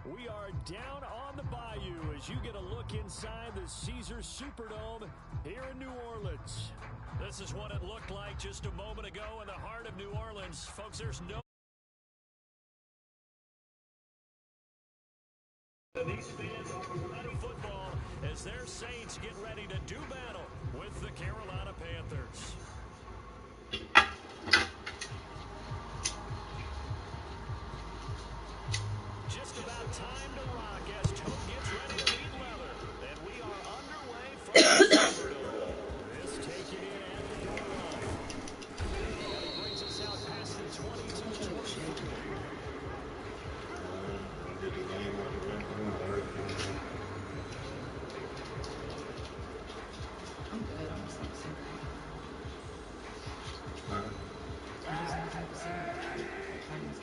We are down on the bayou as you get a look inside the Caesars Superdome here in New Orleans. This is what it looked like just a moment ago in the heart of New Orleans. Folks, there's no... These fans are football as their Saints get ready to do battle with the Carolina Panthers. Just about time to rock as Tote gets ready to lead leather. And we are underway from the Superdome. This taken in at the goal line. And he brings us out past the 22-23. I'm good. I'm just like sick. I'm just not type of sick. I'm just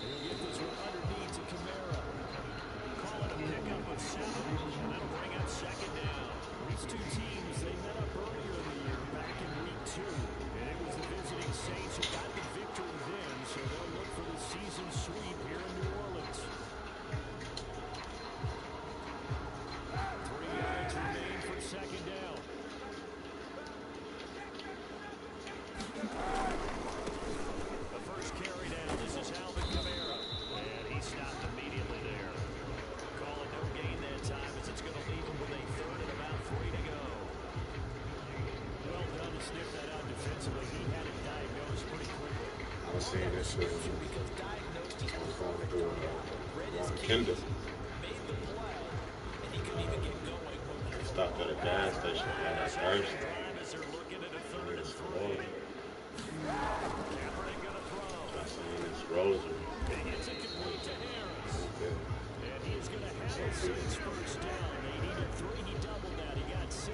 He'll get this one underneath to Camara. Call it a pickup of 7, and that'll bring up second down. These two teams, they met up earlier in the year, back in week 2. And it was the visiting Saints who got the victory then, so they'll look for the season sweep here in New Orleans. 3 yards remain for second down. The first carry down, this is Alvin Kamara. And he stopped immediately there. Call it no gain that time as it's going to leave him with a third and about 3 to go. Well done to sniff that out defensively. He had it diagnosed pretty quickly. I was seeing this because diagnosed he's going through read his Kindle. made the play, and he couldn't even get going. Stopped at a gas station on that Thursday. As they're looking at a third and 3. Kaepernick gonna throw. I seen this Roser. He gets it complete to Harris. And he's going to have his 6 first down. They needed 3. He doubled that. He got 6.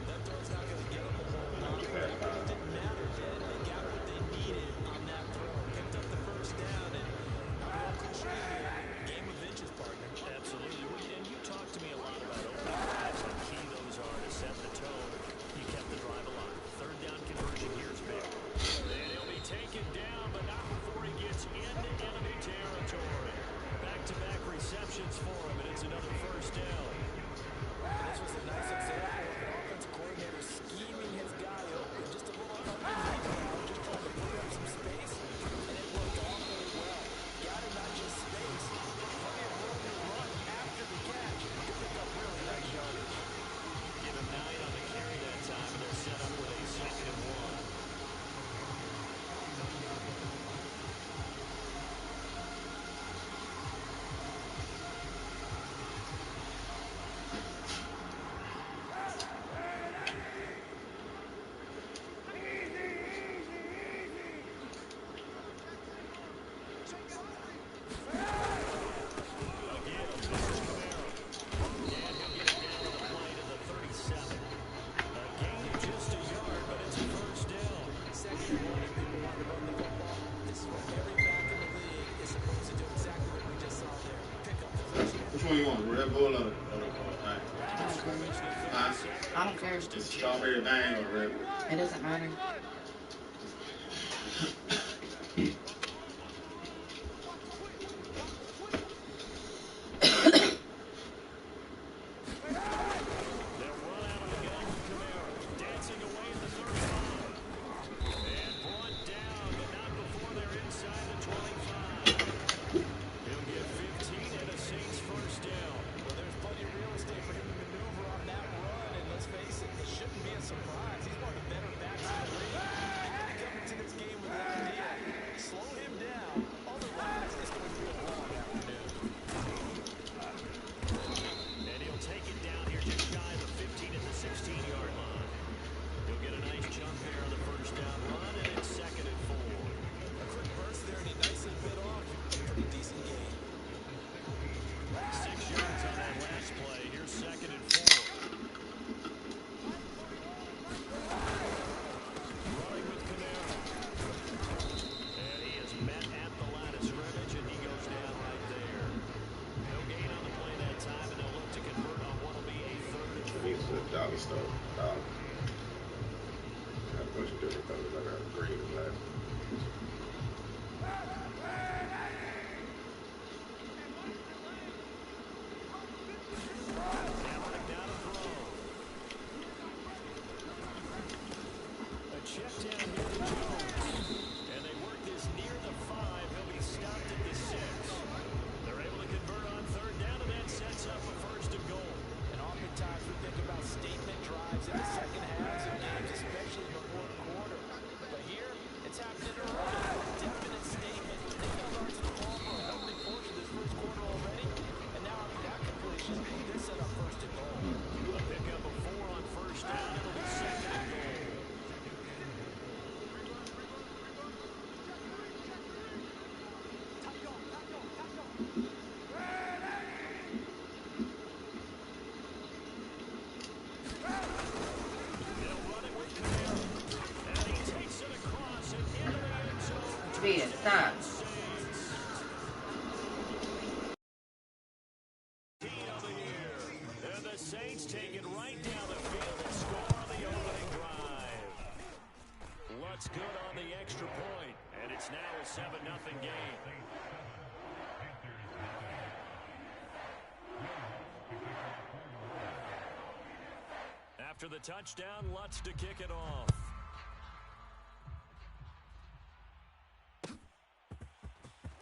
That throw's not going to get him a whole lot. It didn't matter, did it? They got what they needed on that throw. Picked up the first down, and game of inches, partner. Absolutely. And you talked to me a lot about open drives, how key those are to set the tone. He kept the drive alive. Third down conversion here is big. And he'll be taken down, but not before he gets into enemy territory. Back-to-back receptions for him, and it's another first down. This was a nice example of an offensive coordinator scheming his guy open. Just a little underneath, just trying to free up some space, and it worked all really well. Got him not just space, plenty of room to run after the catch to pick up really nice yardage. Give him 9 on the carry that time, and they're set up with a 2nd and 1. Which one you want, Red Bull or I don't care. It's strawberry bang or Red Bull? It doesn't matter. Surprise. He's one of the better backs in the league. Coming to this game with that Kaepernick now to throw. A check down here to Jones. And they work this near the 5. He'll be stopped at the 6. They're able to convert on third down, and that sets up a first and goal. And oftentimes we think about statement drives in the second halves of games, especially in the fourth quarter. But here, it's happening early. Definite statement. They held on to the ball for a healthy portion this first quarter already. And now after that completion, they set up first and goal. A pickup of 4 on first down. It'll be second and goal. They'll run it with Camara. And he takes it across and into the end zone. Ben, stop. Of the year. And the Saints take it right down the field and score on the opening drive. Lutz good on the extra point, and it's now a 7-0 game. After the touchdown, Lutz to kick it off.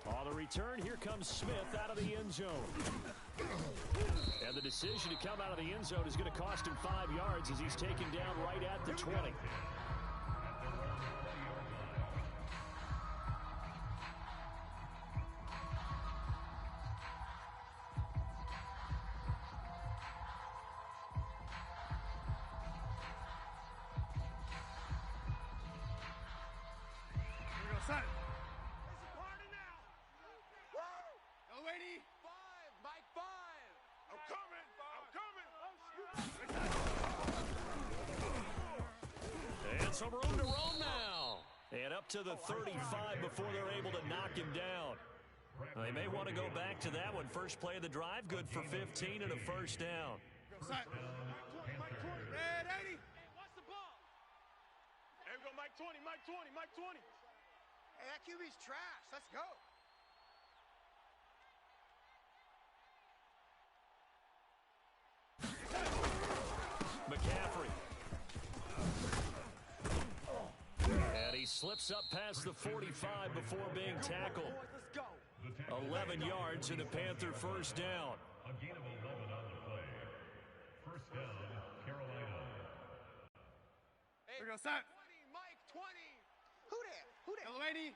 On the return, here comes Smith out of the end zone. And the decision to come out of the end zone is going to cost him 5 yards as he's taken down right at the 20. And some room to roam now. And up to the 35 before they're able to knock him down. They may want to go back to that one. First play of the drive, good for 15 and a first down. Red 80. Hey, watch the ball. Hey, we go Mike 20, Mike 20, Mike 20. Hey, that QB's trash. Let's go. McCaffrey. And he slips up past the 45 before being tackled. 11 yards and a Panther first down. A gain of 11 on the play. First down, Carolina. Hey, we go, set. 20, Mike 20. Who that? Who that? Hello, 80.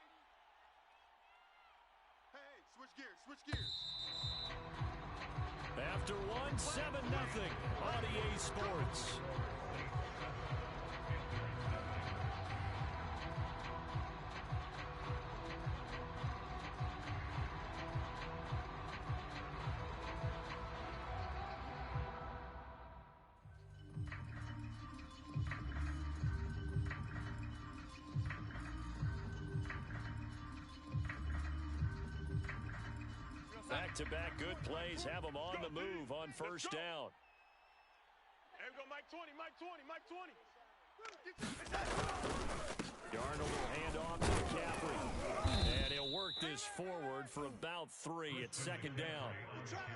Hey, switch gears, switch gears. After one, 7-0 on EA Sports. Back-to-back good plays have them on the move on first down. Hey, we go Mike 20, Mike 20, Mike 20. Darnold will hand off to McCaffrey. And he'll work this forward for about 3 at second down.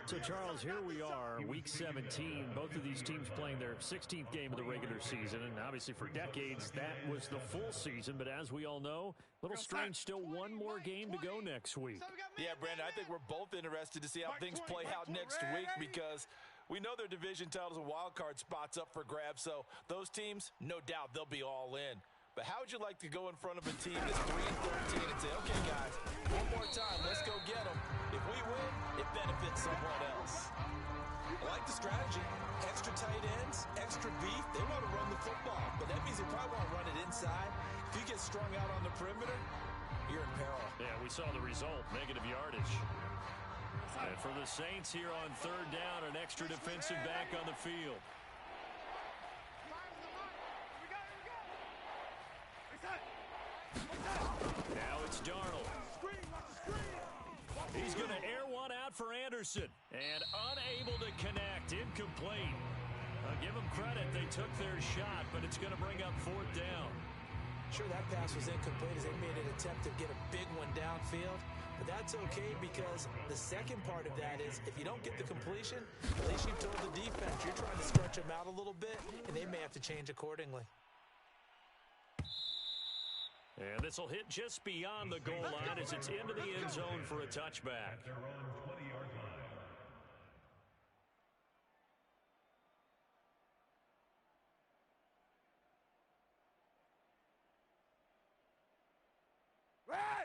So, Charles, here we are, Week 17. Both of these teams playing their 16th game of the regular season. And obviously for decades, that was the full season. But as we all know, a little strange, still one more game to go next week. Yeah, Brandon, I think we're both interested to see how things play out next week because we know their division titles and wild card spots up for grabs. So those teams, no doubt, they'll be all in. But how would you like to go in front of a team that's 3-13 and say, okay, guys, one more time, let's go get them. If we win, it benefits someone else. I like the strategy. Extra tight ends, extra beef. They want to run the football, but that means they probably want to run it inside. If you get strung out on the perimeter, you're in peril. Yeah, we saw the result, negative yardage. And for the Saints here on third down, an extra defensive back on the field. Now it's Darnold. He's going to air one out for Anderson. And unable to connect. Incomplete. I'll give them credit. They took their shot, but it's going to bring up fourth down. Sure, that pass was incomplete as they made an attempt to get a big one downfield. But that's okay because the second part of that is if you don't get the completion, at least you've told the defense you're trying to stretch them out a little bit, and they may have to change accordingly. And this will hit just beyond the goal line as it's into the end zone for a touchback. Their own 20-yard line.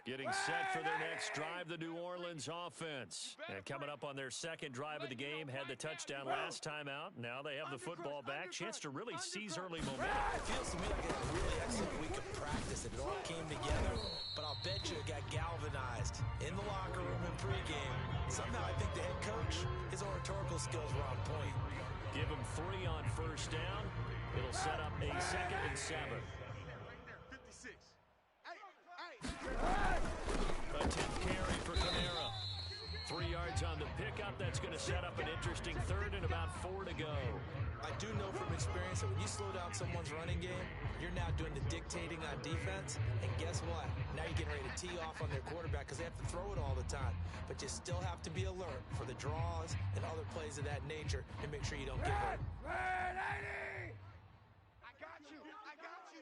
Getting set for their next drive, the New Orleans offense. And coming up on their second drive of the game, had the touchdown last time out. Now they have the football back. Chance to really seize early momentum. It feels to me like a really excellent week of practice. It all came together, but I'll bet you it got galvanized in the locker room in pregame. Somehow I think the head coach, his oratorical skills were on point. Give him 3 on first down. It'll set up a 2nd and 7. A 10th carry for Kamara. 3 yards on the pickup. That's going to set up an interesting 3rd and about 4 to go. I do know from experience that when you slow down someone's running game, you're now doing the dictating on defense. And guess what? Now you're getting ready to tee off on their quarterback because they have to throw it all the time. But you still have to be alert for the draws and other plays of that nature and make sure you don't get hurt. I got you,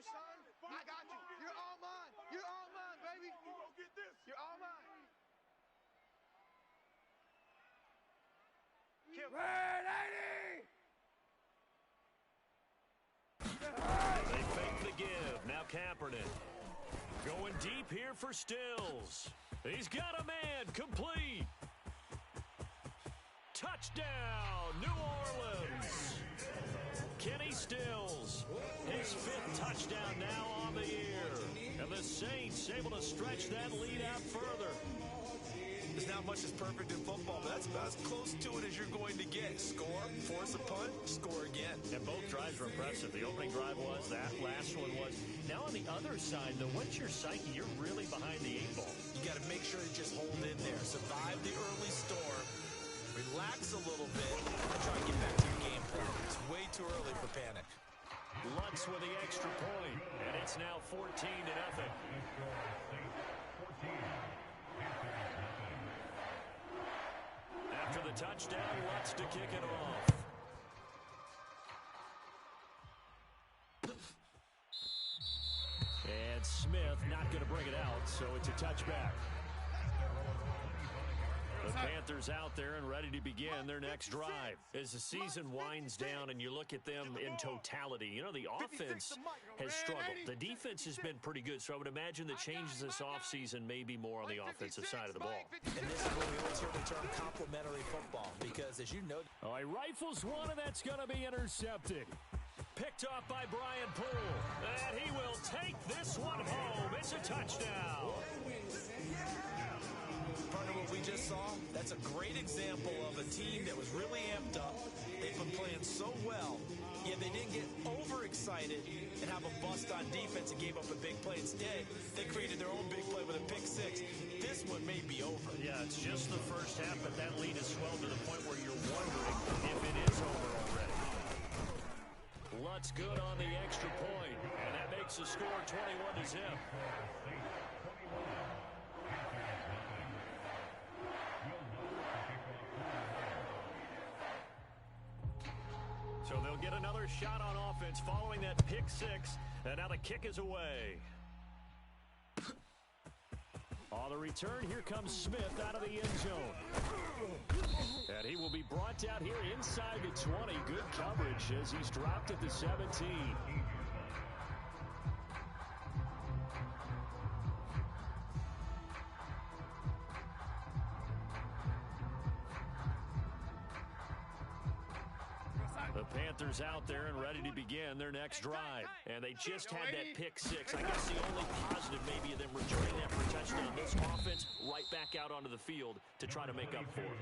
son. I got you. You're all mine. You're all mine, baby. Who gonna get this? You're all mine. Kill. They fake the give. Now Kaepernick. Going deep here for Stills. He's got a man. Complete. Touchdown, New Orleans. Kenny Stills, his 5th touchdown now on the year. And the Saints able to stretch that lead out further. There's not much that's perfect in football, but that's about as close to it as you're going to get. Score, force a punt, score again. And both drives were impressive. The opening drive was, that last one was. Now on the other side, though, what's your psyche? You're really behind the 8 ball. You got to make sure to just hold in there. Survive the early storm. Relax a little bit and try to get back to your game plan. It's way too early for panic. Lutz with the extra point, and it's now 14-0. After the touchdown, Lutz to kick it off. And Smith not going to bring it out, so it's a touchback. The Panthers out there and ready to begin their next drive. As the season winds down and you look at them in totality, you know, the offense has struggled. The defense has been pretty good, so I would imagine the changes this offseason may be more on the offensive side of the ball. And this is where we always hear the term complementary football because, as you know, Oh, he rifles one, and that's going to be intercepted. Picked off by Brian Poole. And he will take this one home. It's a touchdown. Partner, what we just saw, that's a great example of a team that was really amped up. They've been playing so well, yet they didn't get overexcited and have a bust on defense and gave up a big play. Instead, they created their own big play with a pick-6. This one may be over. Yeah, it's just the first half, but that lead has swelled to the point where you're wondering if it is over already. Lutz good on the extra point, and that makes the score 21-0. So they'll get another shot on offense following that pick-6, and now the kick is away. On the return, here comes Smith out of the end zone. And he will be brought down here inside the 20. Good coverage as he's dropped at the 17. The Panthers out there and ready to begin their next drive. And they just had that pick-6. I guess the only positive maybe of them returning that for a touchdown. This offense right back out onto the field to try to make up for it.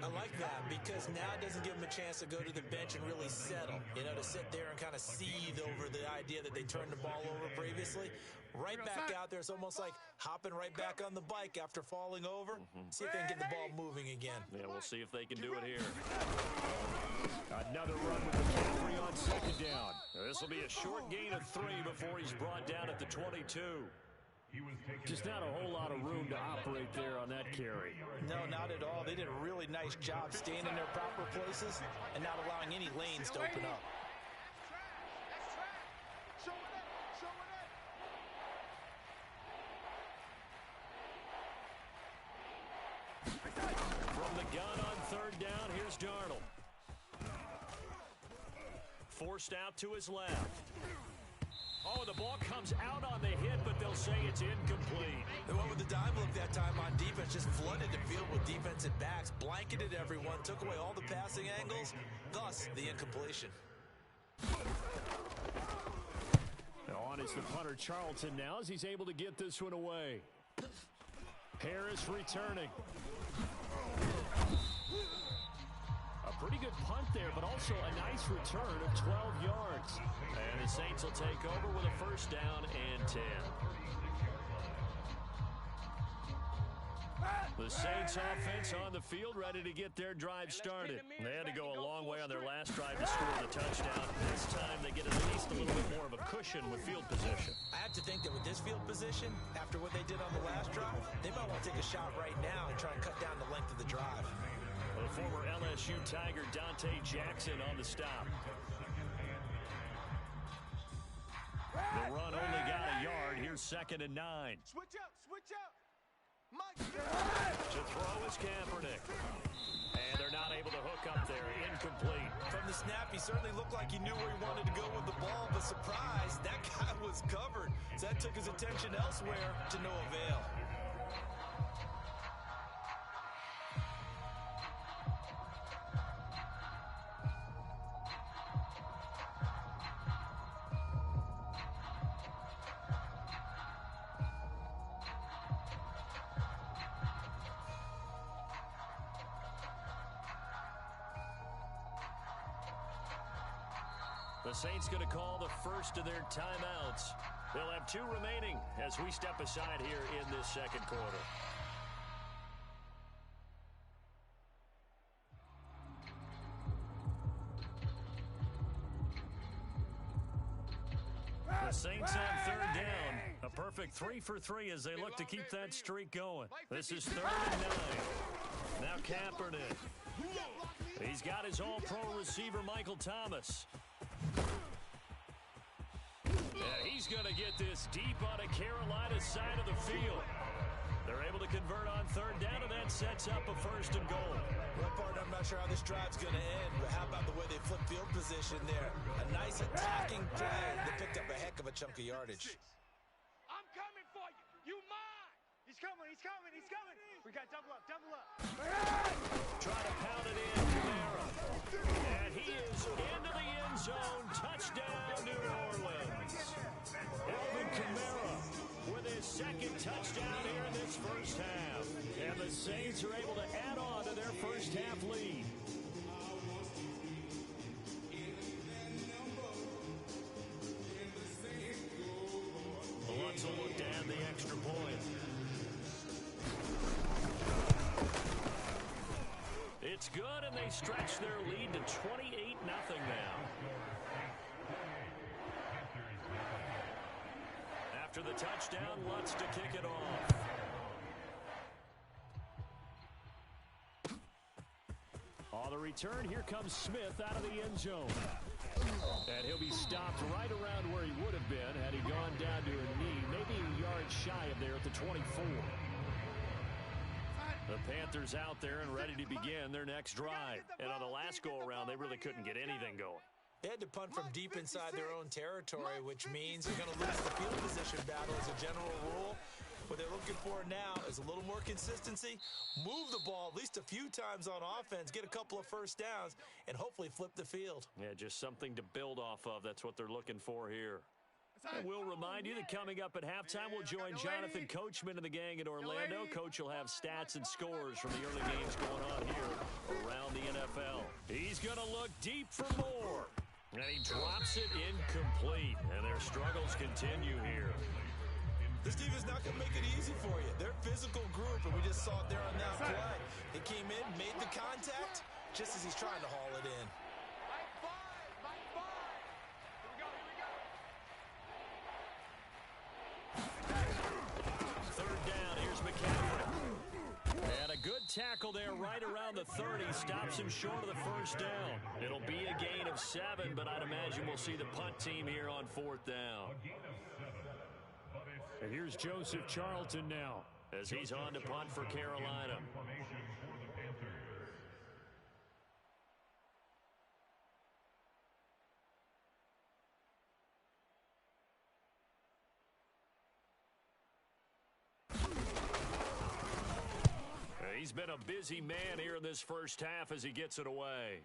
I like that because now it doesn't give them a chance to go to the bench and really settle. You know, to sit there and kind of seethe over the idea that they turned the ball over previously. right back out there. It's almost like hopping right back on the bike after falling over. See if they can get the ball moving again. Yeah, we'll see if they can do it here. Another run with McCaffrey on second down. This will be a short gain of 3 before he's brought down at the 22. Just not a whole lot of room to operate there on that carry. No, not at all. They did a really nice job staying in their proper places and not allowing any lanes to open up. From the gun on third down, here's Darnold. Forced out to his left. Oh, the ball comes out on the hit, but they'll say it's incomplete. They went with the dime look that time on defense, just flooded the field with defensive backs, blanketed everyone, took away all the passing angles, thus the incompletion. On is the punter Charlton now as he's able to get this one away. Harris returning. A pretty good punt there, but also a nice return of 12 yards. And the Saints will take over with a first down and 10. The Saints offense on the field, ready to get their drive started. They had to go a long way on their last drive to score the touchdown. This time they get at least a little bit more of a cushion with field position. I have to think that with this field position, after what they did on the last drive, they might want to take a shot right now and try and cut down the length of the drive. The former LSU Tiger Dante Jackson on the stop. The run only got a yard. Here's 2nd and 9. Switch out, switch out. To throw is Kaepernick. And they're not able to hook up there. Incomplete. From the snap, he certainly looked like he knew where he wanted to go with the ball, but surprise, that guy was covered. So that took his attention elsewhere to no avail. The Saints going to call the first of their timeouts. They'll have 2 remaining as we step aside here in this second quarter. The Saints on third down. A perfect 3 for 3 as they look to keep that streak going. This is 3rd and 9. Now Kaepernick. He's got his all-pro receiver, Michael Thomas. Yeah, he's going to get this deep on a Carolina side of the field. They're able to convert on third down, and that sets up a 1st and goal. Well, partner, I'm not sure how this drive's going to end, but how about the way they flip field position there? A nice attacking play that picked up a heck of a chunk of yardage. I'm coming for you. You mine. He's coming, he's coming, he's coming. We got double up, double up. Try to pound it in, Kamara. And he is into the end zone. Touchdown, New Orleans. Alvin Kamara with his 2nd touchdown here in this first half. And the Saints are able to add on to their first half lead. Lutz will look to add the extra point. It's good, and they stretch their lead to 28-0 now. After the touchdown, Lutz to kick it off. On the return, here comes Smith out of the end zone. And he'll be stopped right around where he would have been had he gone down to a knee, maybe a yard shy of there at the 24. The Panthers out there and ready to begin their next drive. And on the last go-around, they really couldn't get anything going. They had to punt from deep inside their own territory, which means they're going to lose the field position battle as a general rule. What they're looking for now is a little more consistency, move the ball at least a few times on offense, get a couple of first downs, and hopefully flip the field. Yeah, just something to build off of. That's what they're looking for here. And we'll remind you that coming up at halftime, we'll join Jonathan Coachman and the gang in Orlando. Coach will have stats and scores from the early games going on here around the NFL. He's going to look deep for more. And he drops it incomplete. And their struggles continue here. This defense not going to make it easy for you. They're a physical group, and we just saw it there on that play. He came in, made the contact, just as he's trying to haul it in. Mike 5. Third down, here's McCaffrey. And a good tackle there right around the 30. Stops him short of the first down. It'll be a gain of 7, but I'd imagine we'll see the punt team here on 4th down. And here's Joseph Charlton now as he's on to punt for Carolina. He's been a busy man here in this first half as he gets it away.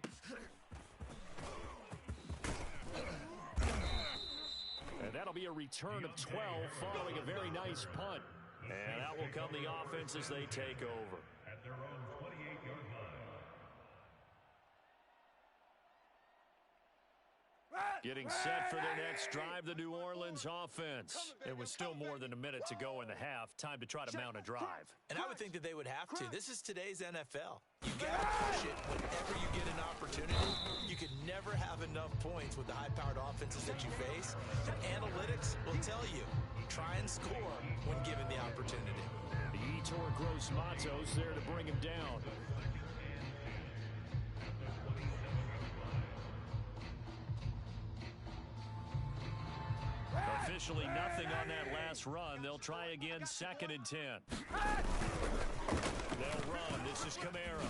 And that'll be a return of 12 following a very nice punt. And out will come the offense as they take over. At their own 28-yard line. Getting set for their next drive, the New Orleans offense. It was still more than a minute to go in the half. Time to try to mount a drive. And I would think that they would have to. This is today's NFL. You got to push it whenever you get an opportunity. You can never have enough points with the high-powered offenses that you face. Analytics will tell you, try and score when given the opportunity. The Yetur Gross Matos there to bring him down. Officially nothing on that last run. They'll try again, 2nd and 10. They'll run. This is Kamara.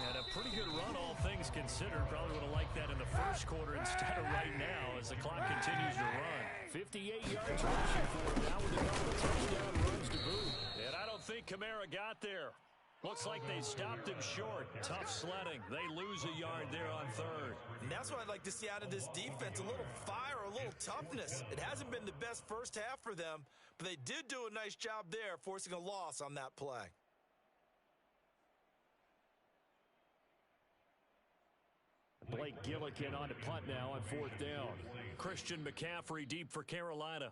And a pretty good run, all things considered. Probably would have liked that in the first quarter instead of right now as the clock continues to run. 58 yards rushing for him now with a couple of touchdown runs to boot. And I don't think Kamara got there. Looks like they stopped him short. Tough sledding. They lose a yard there on 3rd. And that's what I'd like to see out of this defense, a little fire, a little toughness. It hasn't been the best first half for them, but they did do a nice job there, forcing a loss on that play. Blake Gillikin on to punt now on 4th down. Christian McCaffrey deep for Carolina.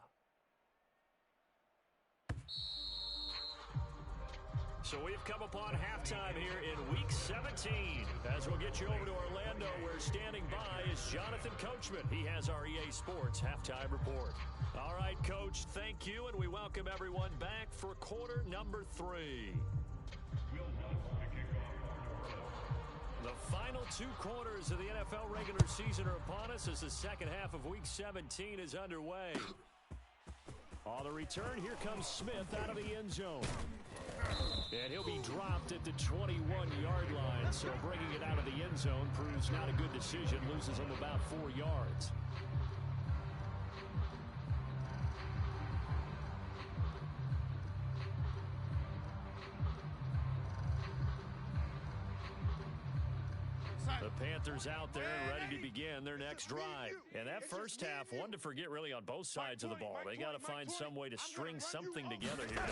So we've come upon halftime here in Week 17. As we'll get you over to Orlando, where standing by is Jonathan Coachman. He has our EA Sports Halftime Report. All right, Coach, thank you, and we welcome everyone back for quarter number 3. The final 2 quarters of the NFL regular season are upon us as the second half of Week 17 is underway. On the return, here comes Smith out of the end zone. And he'll be dropped at the 21-yard line, so bringing it out of the end zone proves not a good decision, loses him about 4 yards. The Panthers out there and ready to begin their next drive. And that first half, one to forget really on both sides of the ball. They got to find some way to string something together here. Yeah,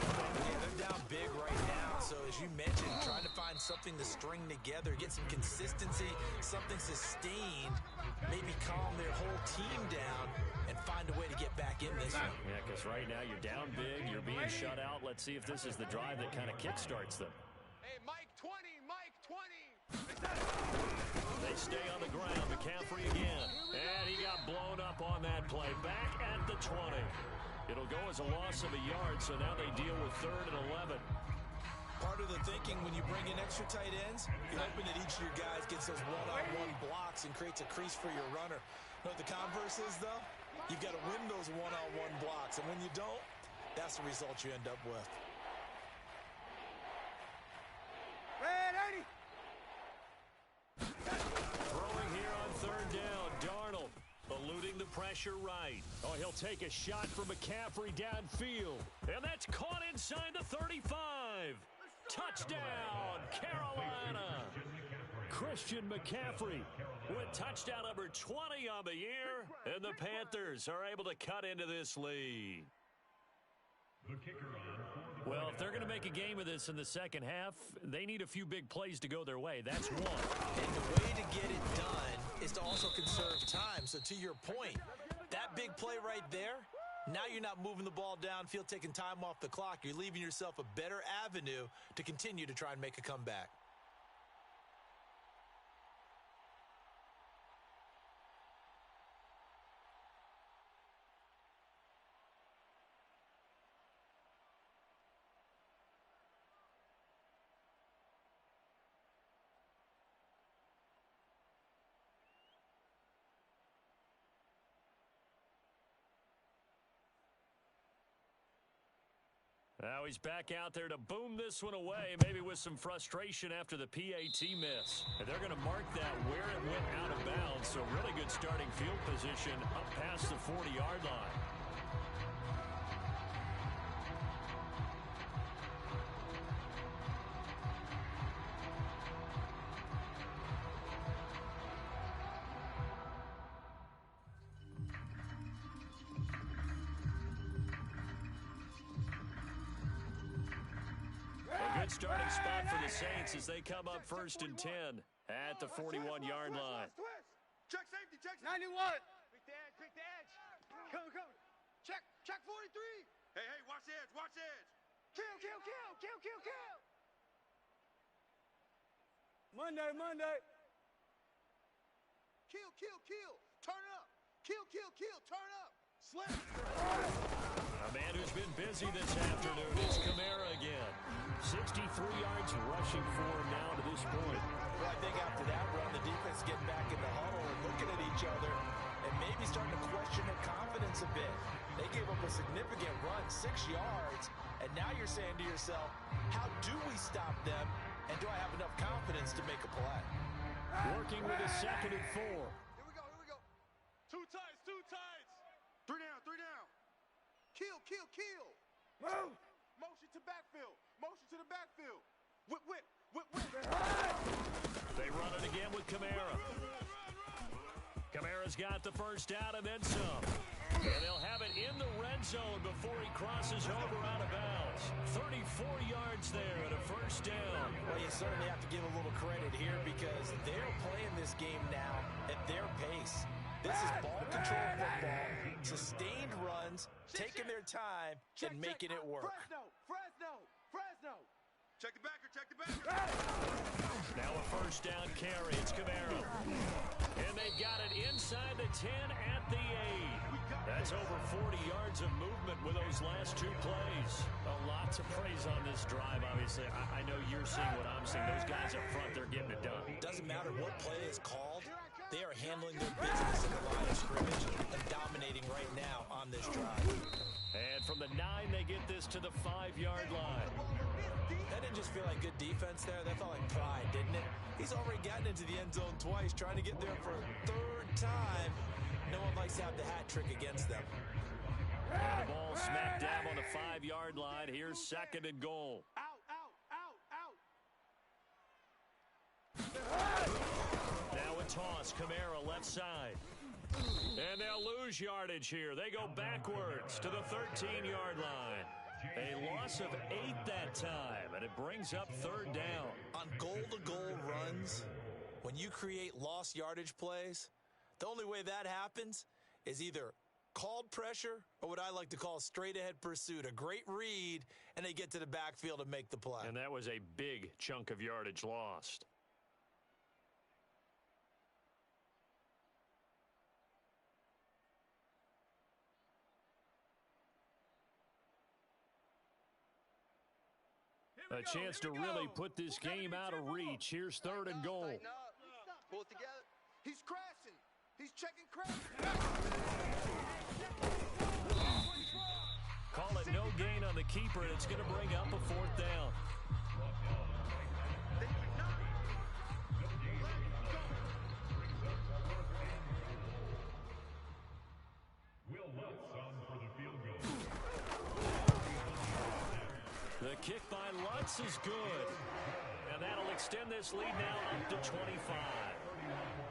they're down big right now. So as you mentioned, trying to find something to string together, get some consistency, something sustained, maybe calm their whole team down and find a way to get back in this one. Yeah, because right now you're down big, you're being shut out. Let's see if this is the drive that kind of kickstarts them. Hey, Mike 20, Mike 20. They stay on the ground. McCaffrey again. And he got blown up on that play. Back at the 20. It'll go as a loss of a yard, so now they deal with 3rd and 11. Part of the thinking when you bring in extra tight ends, you're hoping that each of your guys gets those one-on-one blocks and creates a crease for your runner. You know what the converse is, though? You've got to win those one-on-one blocks, and when you don't, that's the result you end up with. Throwing here on 3rd down. Darnold eluding the pressure right. Oh, he'll take a shot from McCaffrey downfield. And that's caught inside the 35. Touchdown, Carolina. Christian McCaffrey with touchdown number 20 on the year. And the Panthers are able to cut into this lead. Well, if they're going to make a game of this in the second half, they need a few big plays to go their way. That's one. And the way to get it done is to also conserve time. So to your point, that big play right there, Now you're not moving the ball downfield, taking time off the clock. You're leaving yourself a better avenue to continue to try and make a comeback. Now he's back out there to boom this one away, maybe with some frustration after the PAT miss. And they're going to mark that where it went out of bounds, so really good starting field position up past the 40-yard line. Good starting spot for the Saints as they come up 1st and 10 at the 41-yard line. Check safety, check 91. Pick the edge, pick the edge. Come. Check 43. Hey, watch the edge, watch the edge. Kill. Monday. Kill. Turn up. Kill, turn up. Slip. A man who's been busy this afternoon is Kamara again. 63 yards rushing for him now to this point. Well, I think after that run, the defense getting back in the huddle and looking at each other and maybe starting to question their confidence a bit. They gave up a significant run, 6 yards, and now you're saying to yourself, how do we stop them, and do I have enough confidence to make a play? Working with a 2nd and 4. Here we go. Two tights. 3 down. Kill. Move. Motion to the backfield. Whip. They run it again with Kamara. Kamara's got the first down and then some. And they'll have it in the red zone before he crosses over out of bounds. 34 yards there at a first down. Well, you certainly have to give a little credit here because they're playing this game now at their pace. This is ball control football, sustained runs, taking their time, and making it work. Fresno. Check the backer. Now a first down carry. It's Camaro. And they've got it inside the 10 at the 8. That's over 40 yards of movement with those last 2 plays. A lot to praise on this drive, obviously. I know you're seeing what I'm seeing. Those guys up front, they're getting it done. Doesn't matter what play is called. They are handling their business in the line of scrimmage and dominating right now on this drive. And from the 9, they get this to the 5-yard line. That didn't just feel like good defense there. That felt like pride, didn't it? He's already gotten into the end zone twice, trying to get there for a 3rd time. No one likes to have the hat trick against them. And the ball smack dab on the 5-yard line. Here's 2nd and goal. Out. Now a toss. Kamara left side. And they'll lose yardage here. They go backwards to the 13-yard line. A loss of 8 that time, and it brings up 3rd down. On goal-to-goal runs, when you create lost yardage plays, the only way that happens is either called pressure or what I like to call straight-ahead pursuit, a great read, and they get to the backfield and make the play. And that was a big chunk of yardage lost. A chance to really put this game out of reach. Here's 3rd and goal. Pull it together. He's crashing. He's checking crash. Call it no gain on the keeper, and it's going to bring up a 4th down. The kick by Lutz is good. And that'll extend this lead now up to 25.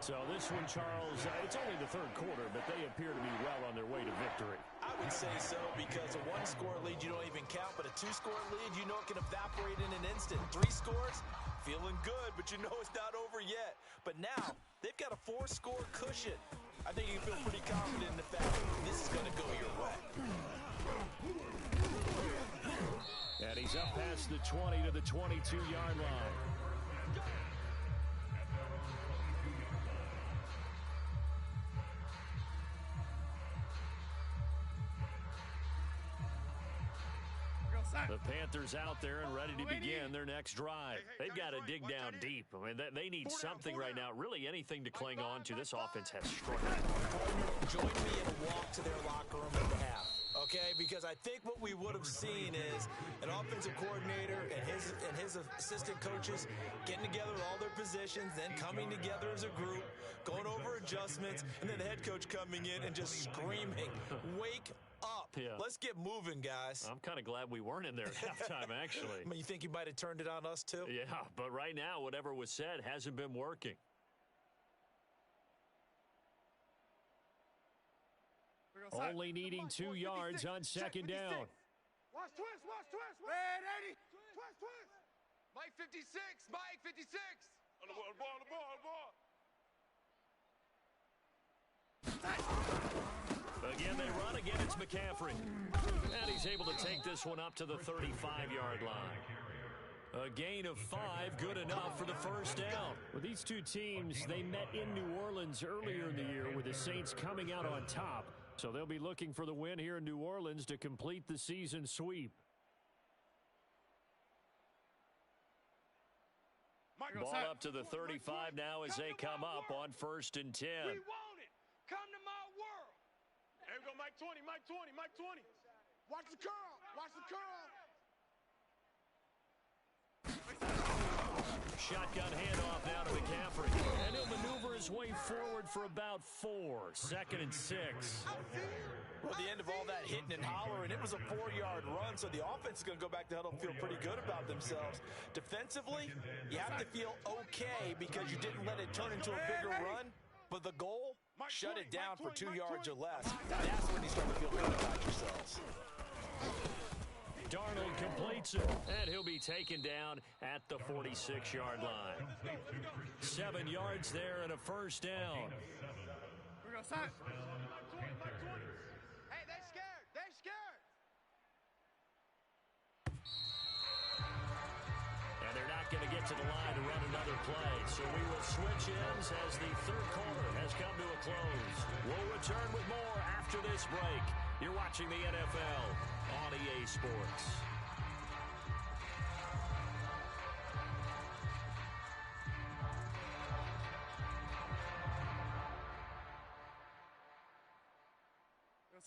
So this one, Charles, it's only the 3rd quarter, but they appear to be well on their way to victory. I would say so because a 1-score lead you don't even count, but a 2-score lead you know it can evaporate in an instant. 3 scores, feeling good, but you know it's not over yet. But now, they've got a 4-score cushion. I think you can feel pretty confident in the fact that this is going to go your way. the 20 to the 22-yard line. The Panthers out there and ready to begin their next drive. They've got to dig down deep. I mean, they need something right now, really anything to cling on to. This offense has struggled. Join me in a walk to their locker room at the half, okay? Because I think what we would have seen is an offensive coordinator and his assistant coaches getting together with all their positions, then coming together as a group, going over adjustments, and then the head coach coming in and just screaming, "Wake up. Yeah. Let's get moving, guys." I'm kind of glad we weren't in there at halftime, actually. I mean, you think you might have turned it on us, too? Yeah, but right now, whatever was said hasn't been working. Only needing 2 yards on second down. Watch twist, Red 80. Twist. Mike 56, Mike 56. On the ball. Again, they run. Again, it's McCaffrey. And he's able to take this one up to the 35-yard line. A gain of 5, good enough for the first down. Well, these two teams, they met in New Orleans earlier in the year with the Saints coming out on top. So they'll be looking for the win here in New Orleans to complete the season sweep. Ball up to the 35 now as they come up on 1st and 10. We want it. Come to my world. Here we go, Mike 20, Mike 20, Mike 20. Watch the curl. Shotgun handoff now to McCaffrey. And he'll maneuver his way forward for about 4. 2nd and 6. Well, at the end of all that hitting and hollering, it was a 4-yard run, so the offense is going to go back to huddle and feel pretty good about themselves. Defensively, you have to feel okay because you didn't let it turn into a bigger run, but the goal, shut it down for 2 yards or less. That's when you start to feel good about yourselves. Darnold completes it, and he'll be taken down at the 46-yard line. 7 yards there and a first down. We're going to sign. Hey, they scared. And they're not going to get to the line to run another play, so we will switch ends as the third quarter has come to a close. We'll return with more after this break. You're watching the NFL on EA Sports.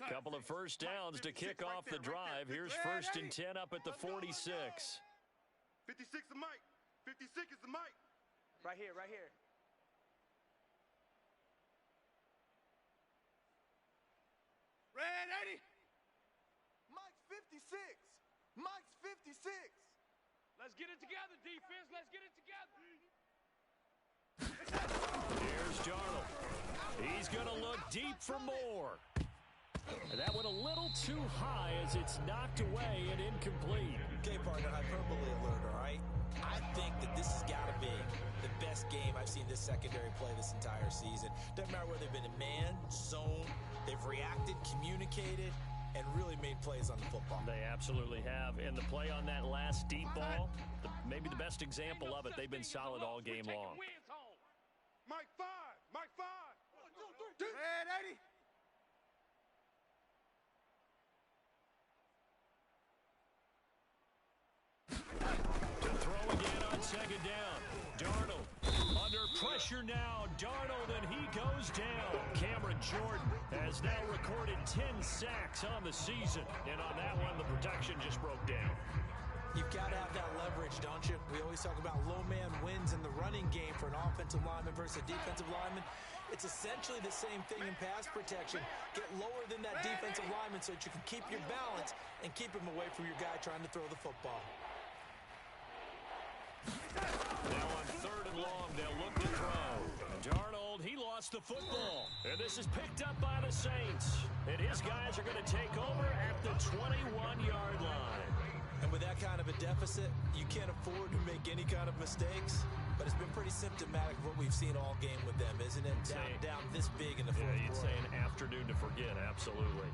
Couple of first downs to kick off the drive. Here's 1st and 10 up at the 46. 56 is Mike. 56 is the Mike. Right here. Red 80. Mike's 56. Mike's 56. Let's get it together, defense. Let's get it together. Here's Darnold. He's going to look deep for more. And that went a little too high as it's knocked away and incomplete. Okay, partner, hyperbole alert, all right? I think that this has got to be the best game I've seen this secondary play this entire season. Doesn't matter whether they've been in man, zone, they've reacted, communicated, and really made plays on the football. They absolutely have. And the play on that last deep ball, maybe the best example of it, they've been solid all game long. Mike 5. Red 80. To throw again on second down. Darnold under pressure now. Darnold, and he goes down. Cameron Jordan has now recorded 10 sacks on the season. And on that one, the protection just broke down. You've got to have that leverage, don't you? We always talk about low man wins in the running game for an offensive lineman versus a defensive lineman. It's essentially the same thing in pass protection. Get lower than that defensive lineman so that you can keep your balance and keep him away from your guy trying to throw the football. Now on 3rd and long, they'll look to throw. Darnold, he lost the football. And this is picked up by the Saints. And his guys are going to take over at the 21-yard line. And with that kind of a deficit, you can't afford to make any kind of mistakes. But it's been pretty symptomatic of what we've seen all game with them, isn't it? Down this big in the fourth quarter. You'd say an afternoon to forget, absolutely.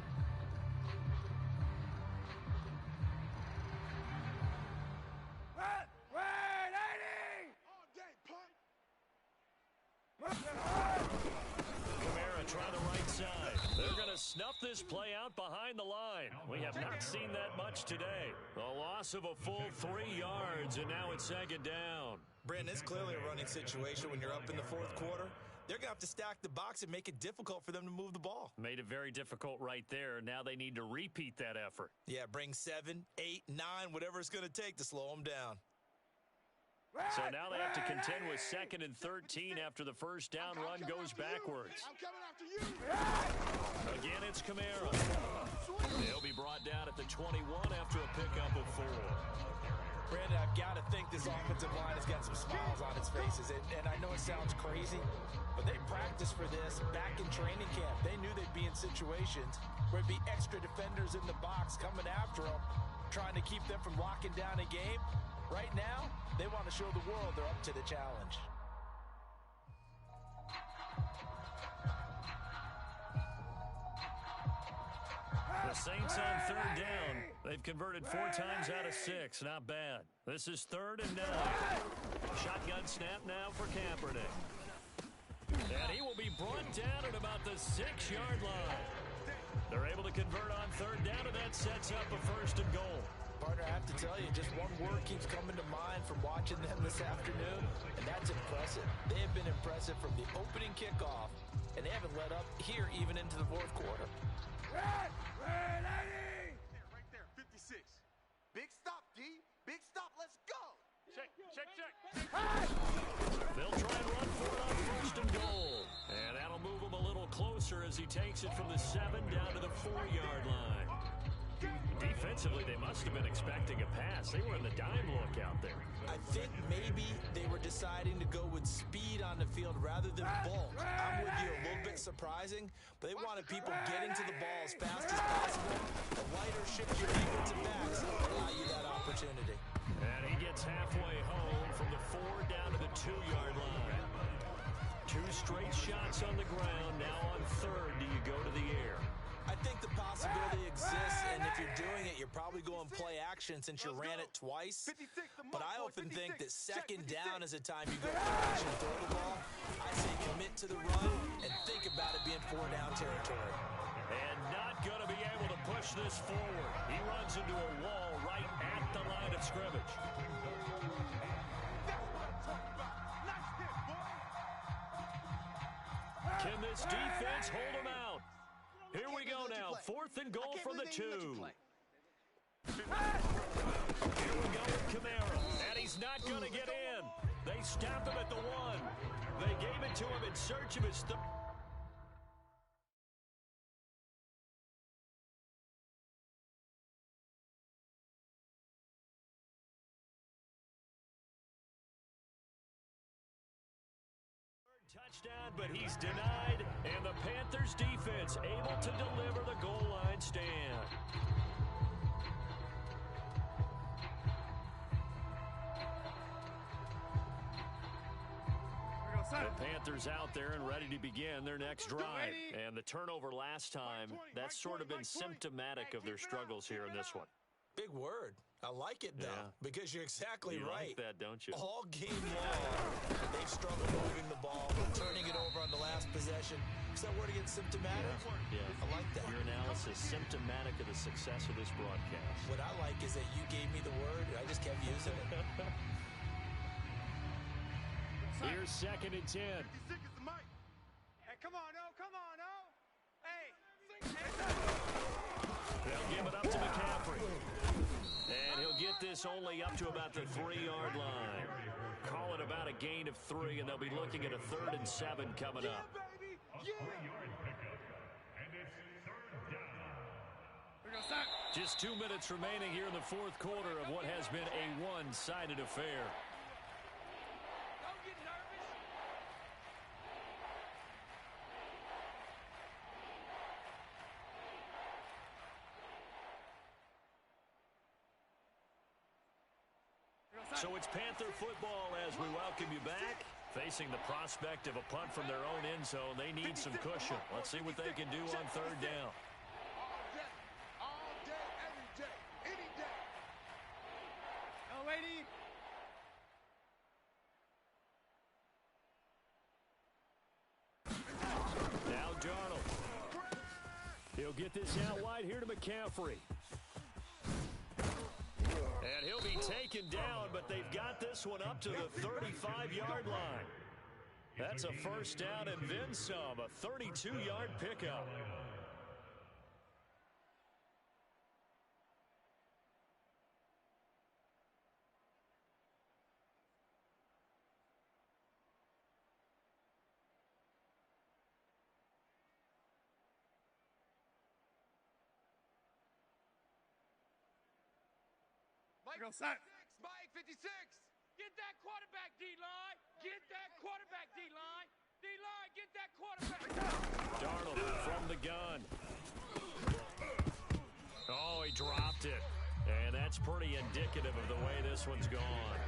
this play out behind the line? We have not seen that much today. A loss of a full 3 yards, and now it's second down. Brandon, it's clearly a running situation when you're up in the fourth quarter. They're going to have to stack the box and make it difficult for them to move the ball. Made it very difficult right there. Now they need to repeat that effort. Yeah, bring 7, 8, 9, whatever it's going to take to slow them down. So now they have to contend with 2nd and 13 after the first down run goes backwards. I'm coming after you. Again, it's Kamara. He'll be brought down at the 21 after a pickup of 4. Brandon, I've got to think this offensive line has got some smiles on its faces. And I know it sounds crazy, but they practiced for this back in training camp. They knew they'd be in situations where it'd be extra defenders in the box coming after them, trying to keep them from locking down a game. Right now, they want to show the world they're up to the challenge. The Saints on 3rd down. They've converted 4 times out of 6. Not bad. This is 3rd and 9. Shotgun snap now for Kaepernick. And he will be brought down at about the 6-yard line. They're able to convert on 3rd down, and that sets up a 1st and goal. Partner, I have to tell you, just one word keeps coming to mind from watching them this afternoon, and that's impressive. They have been impressive from the opening kickoff, and they haven't let up here even into the fourth quarter. Right there, 56. Big stop, D. Big stop. Let's go. Check. They'll try and run for it on 1st and goal. And that'll move him a little closer as he takes it from the 7 down to the 4-yard line. Defensively, they must have been expecting a pass. They were in the dime look out there. I think maybe they were deciding to go with speed on the field rather than bulk. I'm with you, a little bit surprising, but they wanted people getting to the ball as fast as possible. The lighter shift your defensive backs allow you that opportunity. And he gets halfway home from the 4 down to the 2-yard line. 2 straight shots on the ground. Now on 3rd, do you go to the air? I think the possibility exists, and if you're doing it, you're probably going play action since you ran it twice. But I often think that 2nd down is a time you go play action, throw the ball. I say commit to the run and think about it being 4-down territory. And not going to be able to push this forward. He runs into a wall right at the line of scrimmage. Can this defense hold him out? Here we go now. 4th and goal from the 2. Here we go with Kamara. And he's not going to get in. They stopped him at the 1. They gave it to him in search of his third. Touchdown, but he's denied, and the Panthers defense able to deliver the goal line stand. The Panthers out there and ready to begin their next drive. And the turnover last time, that's sort of been symptomatic of their struggles here in this one. Big word. I like it, though, because you're exactly right. You like that, don't you? All game long, they've struggled moving the ball, turning it over on the last possession. Is that word again, symptomatic? Yeah. I like that. Your analysis, symptomatic of the success of this broadcast. What I like is that you gave me the word, and I just kept using it. Here's 2nd and 10. 56 is the mic. Hey, come on, oh. Hey. They'll give it up to McCaffrey. And he'll get this only up to about the 3-yard line. Call it about a gain of 3, and they'll be looking at a 3rd and 7 coming up. Just 2 minutes remaining here in the fourth quarter of what has been a one-sided affair. So it's Panther football as we welcome you back. Facing the prospect of a punt from their own end zone, they need some cushion. Let's see what they can do on 3rd down. All day, every day, any day. Oh, lady. Now Darnold. He'll get this out wide here to McCaffrey. And he'll be taken down, but they've got this one up to the 35-yard line. That's a first down and then some, a 32-yard pickup. Go, Mike 56. Get that quarterback, D-line. Get that quarterback, D-line. D-line, get that quarterback. Darnold from the gun. Oh, he dropped it. And that's pretty indicative of the way this one's gone.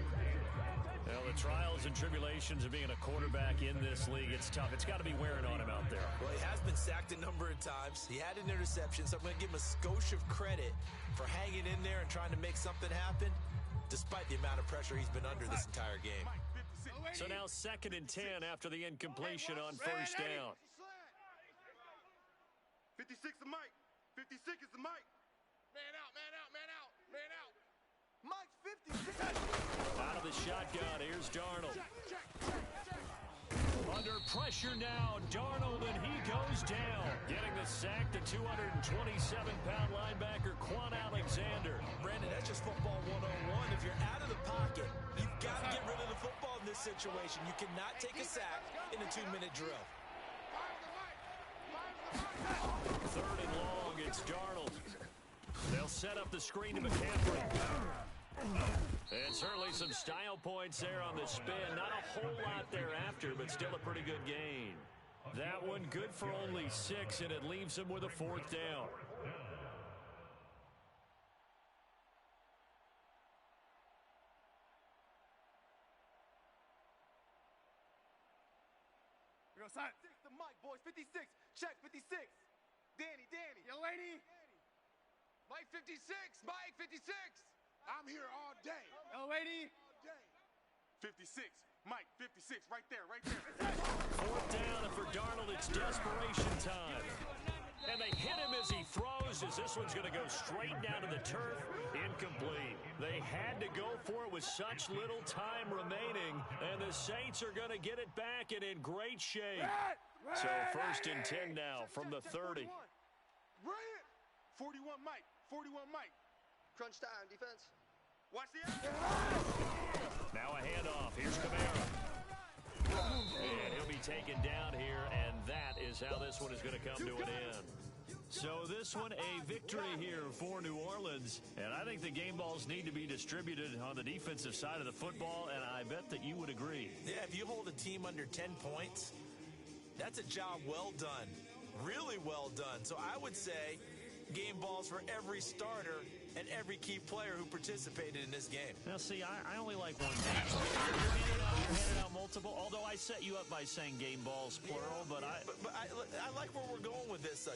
Well, the trials and tribulations of being a quarterback in this league, it's tough. It's got to be wearing on him out there. Well, he has been sacked a number of times. He had an interception, so I'm going to give him a skosh of credit for hanging in there and trying to make something happen, despite the amount of pressure he's been under this entire game. So now 2nd and 10 after the incompletion on first down. 56 to Mike. 56 is the Mike. Man out, man out, man out, man out. Mike 56. Out of the shotgun, here's Darnold. Under pressure now, Darnold, and he goes down. Getting the sack, the 227-pound linebacker, Quan Alexander. Brandon, that's just football 101. If you're out of the pocket, you've got to get rid of the football in this situation. You cannot take a sack in a 2-minute drill. 3rd and long, it's Darnold. They'll set up the screen to McCaffrey. And certainly some style points there on the spin. Not a whole lot thereafter, but still a pretty good gain. That one good for only 6, and it leaves them with a 4th down. We go side. 6 to Mike, boys. 56. Check 56. Danny. Yo, lady. Mike 56. Mike 56. I'm here all day. Yo, lady. All day. 56. Mike 56. Right there. 4th down, and for Darnold, it's desperation time. And they hit him as he throws, as this one's going to go straight down to the turf. Incomplete. They had to go for it with such little time remaining, and the Saints are going to get it back and in great shape. So 1st and 10 now from the 30. 41 Mike. 41 Mike. Crunch time, defense. Watch the Now a handoff. Here's Kamara. And he'll be taken down here, and that is how this one is going to come to an end. So this one, a victory here for New Orleans, and I think the game balls need to be distributed on the defensive side of the football, and I bet that you would agree. Yeah, if you hold a team under 10 points, that's a job well done, really well done. So I would say game balls for every starter and every key player who participated in this game. Now, see, I only like one thing. You're handing out multiple, although I set you up by saying game balls, plural, but I like where we're going with this.